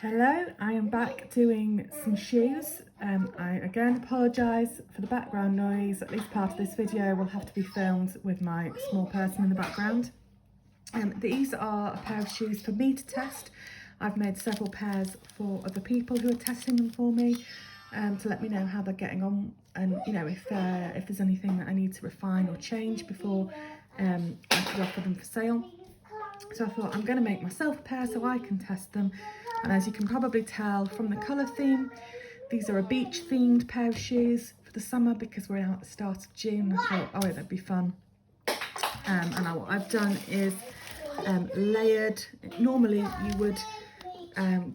Hello, I am back doing some shoes. I again apologise for the background noise. At least part of this video will have to be filmed with my small person in the background. These are a pair of shoes for me to test. I've made several pairs for other people who are testing them for me to let me know how they're getting on, and if there's anything that I need to refine or change before I could offer them for sale. So I thought I'm going to make myself a pair so I can test them. And as you can probably tell from the colour theme, these are a beach themed pair of shoes for the summer because we're out at the start of June. I thought, oh, that'd be fun. What I've done is layered. Normally you would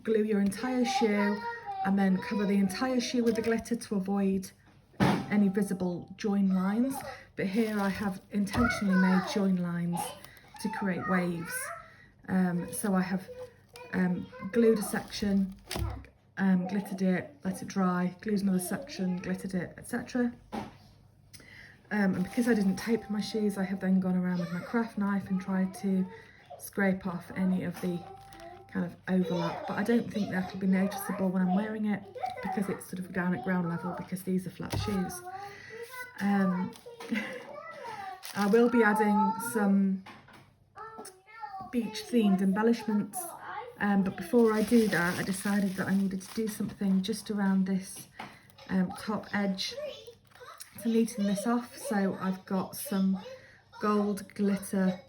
glue your entire shoe and then cover the entire shoe with the glitter to avoid any visible join lines. But here I have intentionally made join lines to create waves. So I have glued a section, glittered it, let it dry, glued another section, glittered it, etc. And because I didn't tape my shoes, I have then gone around with my craft knife and tried to scrape off any of the kind of overlap, but I don't think that'll be noticeable when I'm wearing it because it's sort of down at ground level because these are flat shoes. I will be adding some beach themed embellishments, but before I do that I decided that I needed to do something just around this top edge to neaten this off. So I've got some gold glitter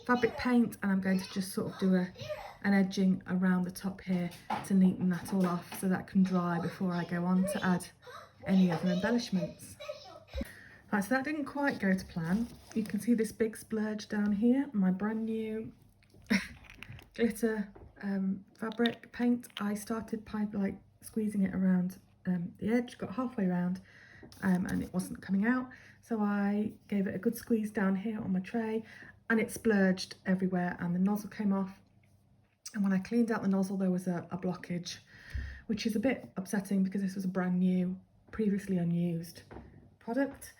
fabric paint and I'm going to just sort of do an edging around the top here to neaten that all off so that can dry before I go on to add any other embellishments. Right, so that didn't quite go to plan. You can see this big splurge down here, my brand new glitter fabric paint. I started squeezing it around the edge, got halfway around and it wasn't coming out, so I gave it a good squeeze down here on my tray and it splurged everywhere and the nozzle came off, and when I cleaned out the nozzle there was a blockage, which is a bit upsetting because this was a brand new, previously unused product.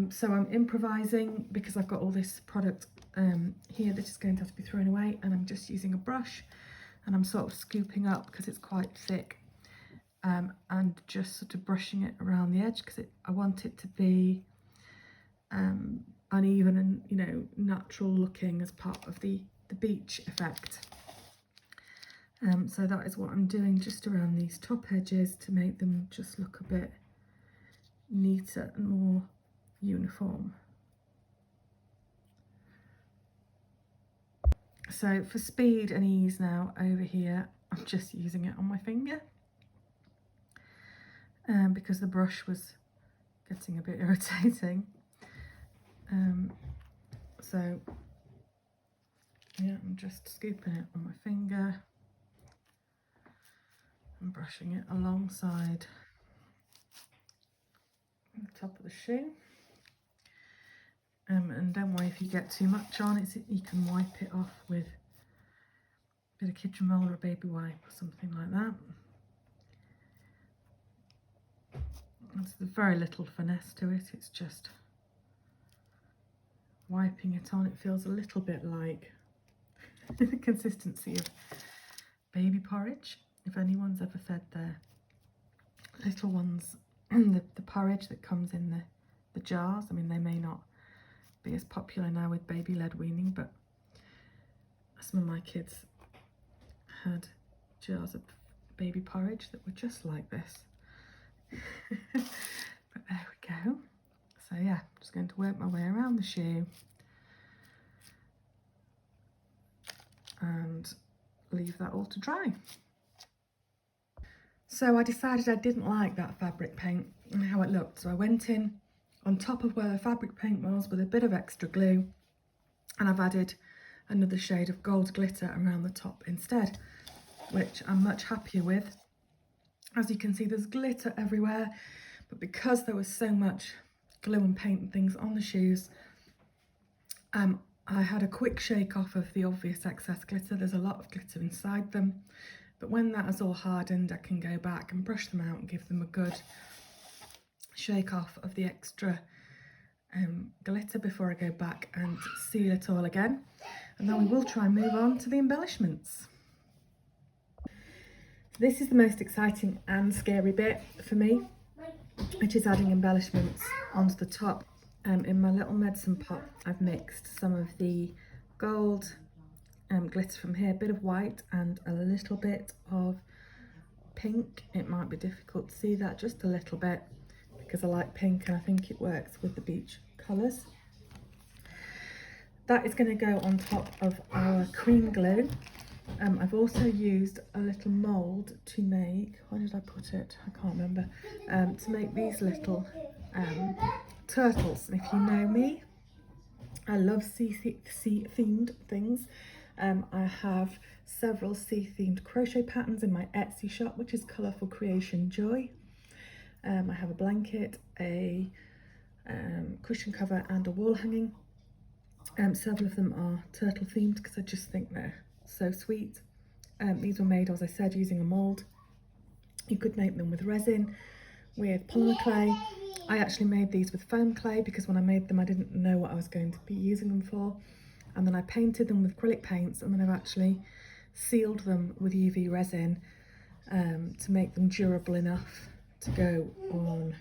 So I'm improvising because I've got all this product here that is going to have to be thrown away, and I'm just using a brush and I'm sort of scooping up because it's quite thick and just sort of brushing it around the edge because I want it to be uneven and natural looking as part of the beach effect. So that is what I'm doing just around these top edges to make them just look a bit neater and more uniform. So for speed and ease now over here, I'm just using it on my finger because the brush was getting a bit irritating. So yeah, I'm just scooping it on my finger and brushing it alongside the top of the shoe. And don't worry if you get too much on, you can wipe it off with a bit of kitchen roll or a baby wipe or something like that. There's very little finesse to it, it's just wiping it on. It feels a little bit like the consistency of baby porridge. If anyone's ever fed their little ones the porridge that comes in the jars, I mean they may not be as popular now with baby-led weaning, but some of my kids had jars of baby porridge that were just like this. But there we go. So yeah, I'm just going to work my way around the shoe and leave that all to dry. So I decided I didn't like that fabric paint and how it looked, so I went in on top of where the fabric paint was with a bit of extra glue, and I've added another shade of gold glitter around the top instead, which I'm much happier with. As you can see, there's glitter everywhere, but because there was so much glue and paint and things on the shoes, I had a quick shake off of the obvious excess glitter. There's a lot of glitter inside them, but when that has all hardened, I can go back and brush them out and give them a good shake off of the extra glitter before I go back and seal it all again, and then we will try and move on to the embellishments. This is the most exciting and scary bit for me, which is adding embellishments onto the top. In my little medicine pot, I've mixed some of the gold glitter from here, a bit of white and a little bit of pink. It might be difficult to see that, just a little bit, because I like pink and I think it works with the beach colours. That is going to go on top of our cream glue. I've also used a little mould to make, where did I put it? I can't remember. To make these little turtles. And if you know me, I love sea themed things. I have several sea themed crochet patterns in my Etsy shop, which is Colourful Creation Joy. I have a blanket, a cushion cover and a wall hanging. Several of them are turtle themed because I just think they're so sweet. These were made, as I said, using a mould. You could make them with resin, with polymer clay. I actually made these with foam clay because when I made them I didn't know what I was going to be using them for, and then I painted them with acrylic paints, and then I've actually sealed them with UV resin to make them durable enough to go on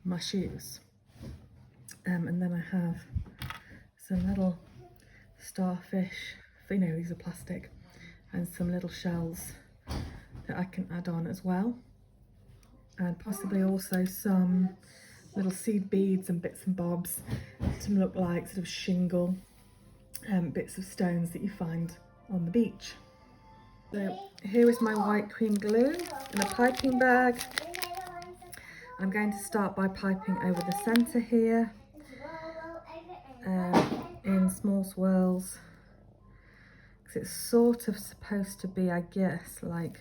my shoes. And then I have some little starfish, you know, these are plastic, and some little shells that I can add on as well, and possibly also some little seed beads and bits and bobs to look like sort of shingle bits of stones that you find on the beach. So here is my white cream glue in a piping bag. I'm going to start by piping over the centre here in small swirls, because it's sort of supposed to be, I guess, like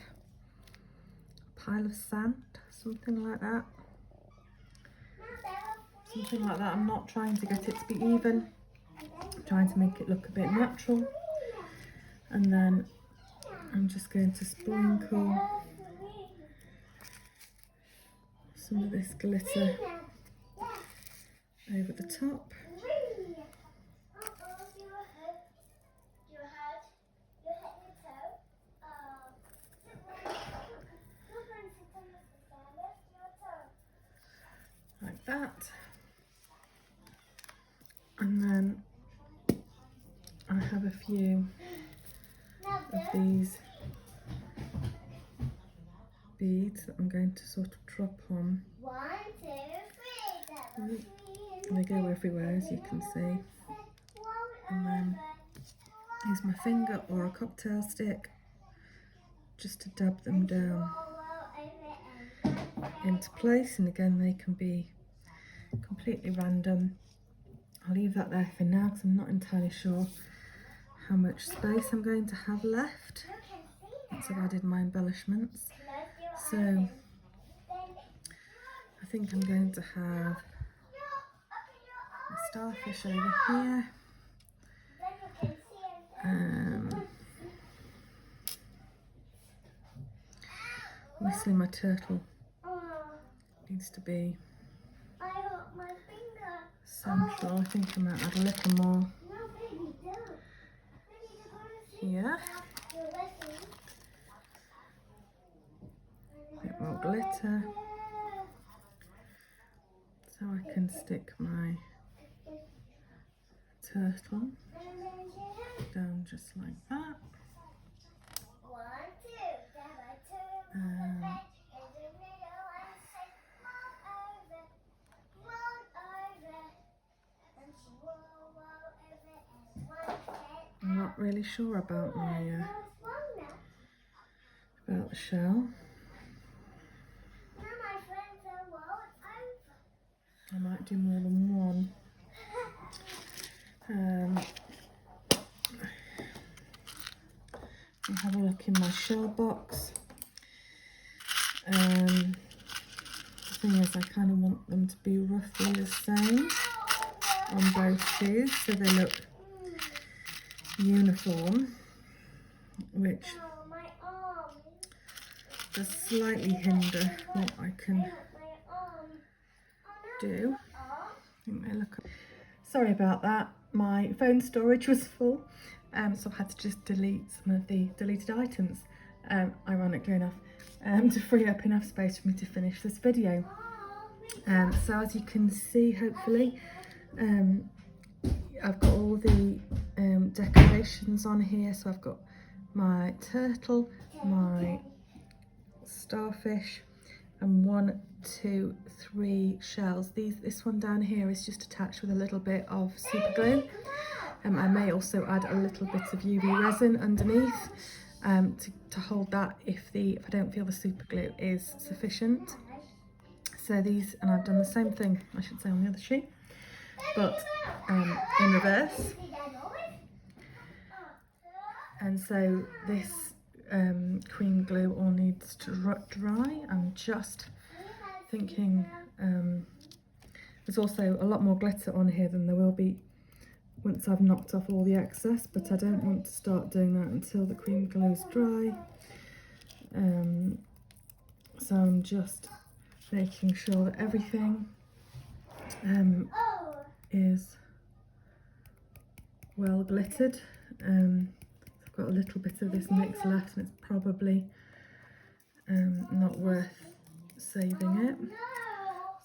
a pile of sand, something like that. Something like that. I'm not trying to get it to be even. I'm trying to make it look a bit natural. And then I'm just going to sprinkle some of this glitter over the top. Like that. And then I have a few of these beads that I'm going to sort of drop on. 1, 2, 3, and they go everywhere, as you can see. And then use my finger or a cocktail stick just to dab them down into place, and again they can be completely random. I'll leave that there for now because I'm not entirely sure how much space I'm going to have left once I've added my embellishments. So I think I'm going to have a starfish over here. Obviously my turtle needs to be central. I think I might add a little more here. A bit more glitter so I can stick my turtle down just like that. I'm not really sure about my about the shell. I might do more than one. I'll have a look in my shell box. The thing is, I kind of want them to be roughly the same on both shoes so they look uniform, which does slightly hinder what I can do. Sorry about that, my phone storage was full, so I had to just delete some of the deleted items, ironically enough. to free up enough space for me to finish this video. So as you can see, hopefully, I've got all the decorations on here. So I've got my turtle, my starfish, and 1, 2, 3 shells. This one down here is just attached with a little bit of super glue. I may also add a little bit of UV resin underneath to hold that if I don't feel the super glue is sufficient. So these, and I've done the same thing, I should say, on the other shoe, but in reverse. And so this cream glue all needs to dry. I'm just thinking there's also a lot more glitter on here than there will be once I've knocked off all the excess, but I don't want to start doing that until the cream glue is dry. So I'm just making sure that everything is well glittered. I've got a little bit of this mix left and it's probably not worth saving it.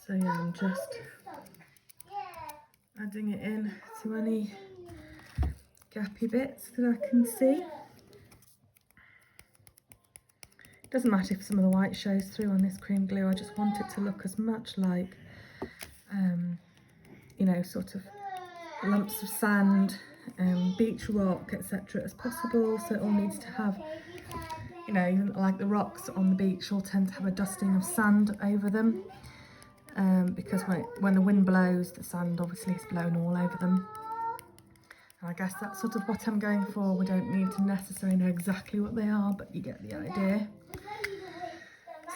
So yeah, I'm just adding it in to any gappy bits that I can see. Doesn't matter if some of the white shows through on this cream glue, I just want it to look as much like, you know, sort of lumps of sand, beach rock, etc. as possible. So it all needs to have, you know, even like the rocks on the beach all tend to have a dusting of sand over them, because when the wind blows, the sand obviously is blown all over them. And I guess that's sort of what I'm going for. We don't need to necessarily know exactly what they are, but you get the idea.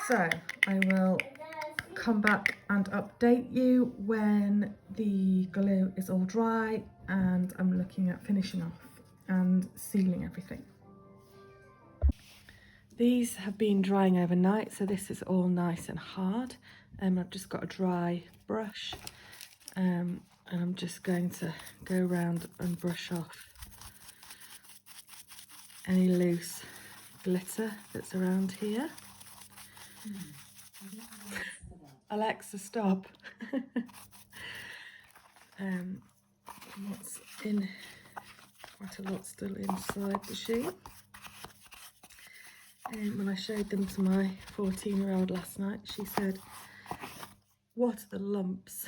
So I will come back and update you when the glue is all dry and I'm looking at finishing off and sealing everything. These have been drying overnight, so this is all nice and hard. I've just got a dry brush, and I'm just going to go around and brush off any loose glitter that's around here. Alexa, stop. What's in, quite a lot still inside the shoe. When I showed them to my 14-year-old last night, she said, "What are the lumps?"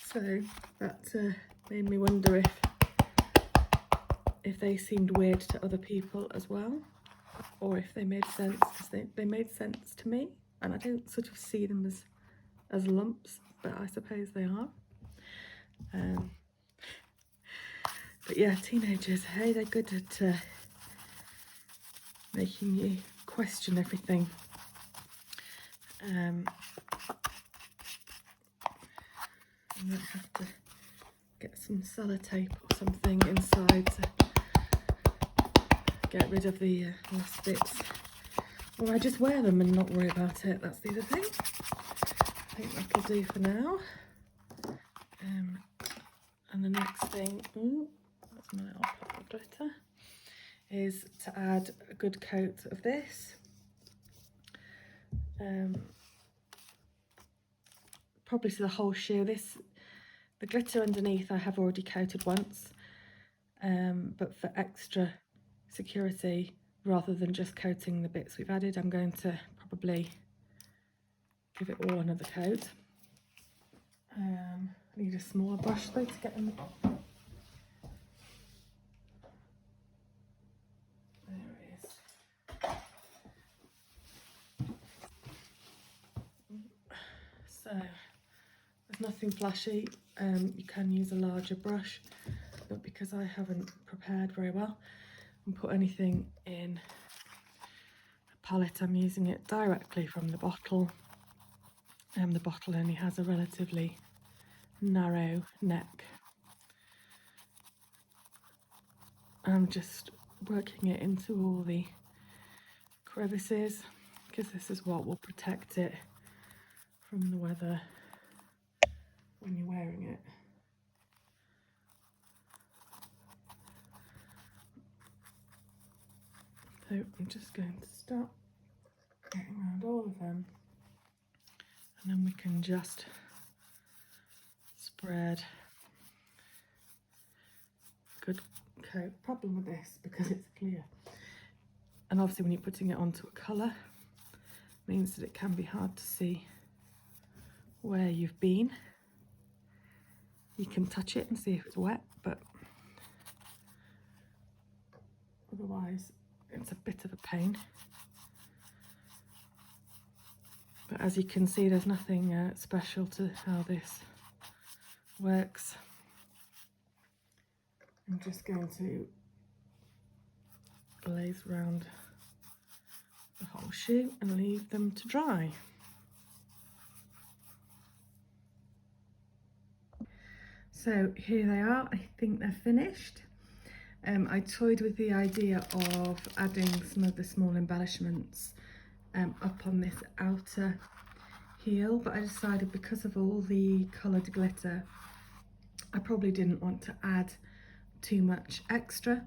So that made me wonder if they seemed weird to other people as well, or if they made sense, because they made sense to me, and I don't sort of see them as lumps, but I suppose they are. But yeah, teenagers, hey, they're good at making you question everything. I might have to get some sellotape or something inside to get rid of the last bits, or I just wear them and not worry about it. That's the other thing. I think that'll do for now. And the next thing, that's my little pop of glitter, is to add a good coat of this. Probably to the whole shoe. The glitter underneath I have already coated once, but for extra security, rather than just coating the bits we've added, I'm going to probably give it all another coat. I need a smaller brush though to get them. There it is. So there's nothing flashy. You can use a larger brush, but because I haven't prepared very well and put anything in a palette, I'm using it directly from the bottle. The bottle only has a relatively narrow neck. I'm just working it into all the crevices, because this is what will protect it from the weather when you're wearing it. So I'm just going to start getting around all of them, and then we can just spread a good coat. Problem with this, because it's clear, and obviously when you're putting it onto a colour, means that it can be hard to see where you've been. You can touch it and see if it's wet, but otherwise it's a bit of a pain. But as you can see, there's nothing special to how this works. I'm just going to glaze around the whole shoe and leave them to dry. So here they are. I think they're finished. I toyed with the idea of adding some of the small embellishments up on this outer heel, but I decided because of all the coloured glitter, I probably didn't want to add too much extra.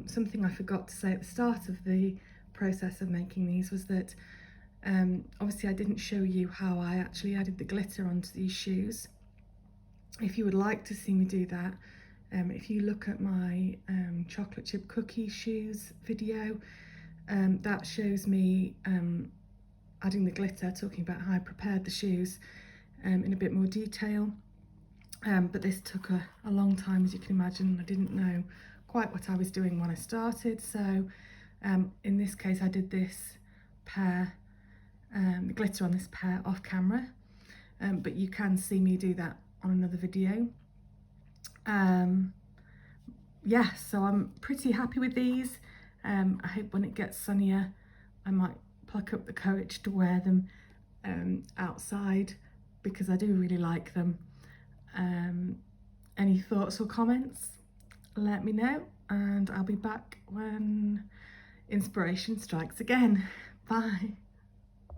Something I forgot to say at the start of the process of making these was that obviously I didn't show you how I actually added the glitter onto these shoes. If you would like to see me do that, if you look at my chocolate chip cookie shoes video, that shows me adding the glitter, talking about how I prepared the shoes in a bit more detail. But this took a long time, as you can imagine. I didn't know quite what I was doing when I started, so in this case I did this pair, the glitter on this pair off camera, but you can see me do that on another video. Yeah, so I'm pretty happy with these. I hope when it gets sunnier I might pluck up the courage to wear them outside, because I do really like them. Any thoughts or comments, let me know, and I'll be back when inspiration strikes again. Bye.